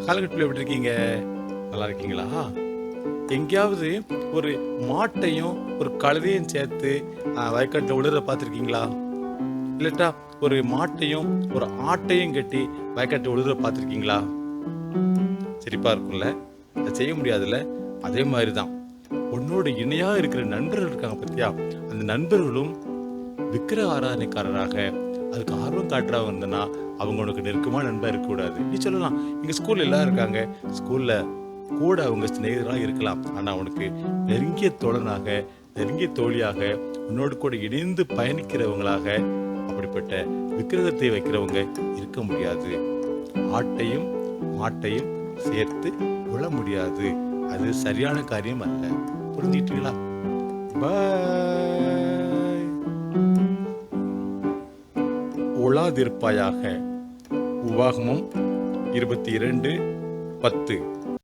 காலகட்டத்தில் எப்படி இருக்கீங்க? நல்லா இருக்கீங்களா? எங்கேயாவது ஒரு மாட்டையும் ஒரு கழுதையும் சேர்த்து வயக்காட்டில் உழுற பார்த்துருக்கீங்களா? இல்லட்டா ஒரு மாட்டையும் ஒரு ஆட்டையும் கட்டி வயக்காட்டு உழுற பார்த்துருக்கீங்களா? சிரிப்பா இருக்கும்ல, அதை செய்ய முடியாதுல்ல. அதே மாதிரி தான் உன்னோட இணையா இருக்கிற நண்பர்கள் இருக்காங்க பத்தியா, அந்த நண்பர்களும் விக்கிரக ஆராதனைக்காரராக அதுக்கு ஆர்வம் காட்டுறவங்க இருந்தனா அவங்க உனக்கு நெருக்கமான நண்பா இருக்கக்கூடாது. நீ சொல்லலாம், எங்க ஸ்கூல்ல எல்லாம் இருக்காங்க, ஸ்கூல்ல கூட அவங்க சிநேகிதராக இருக்கலாம், ஆனா அவனுக்கு நெருங்கிய தோழனாக நெருங்கிய தோழியாக உன்னோடு கூட இணைந்து பயணிக்கிறவங்களாக அப்படிப்பட்ட விக்கிரகத்தை வைக்கிறவங்க இருக்க முடியாது. ஆட்டையும் மாட்டையும் சேர்த்து விழ முடியாது. அது சரியான காரியம் அல்ல. புரிஞ்சுக்கிட்டீங்களா? பாய். உழாதிருப்பாயாக. உபாகமம் 22:10.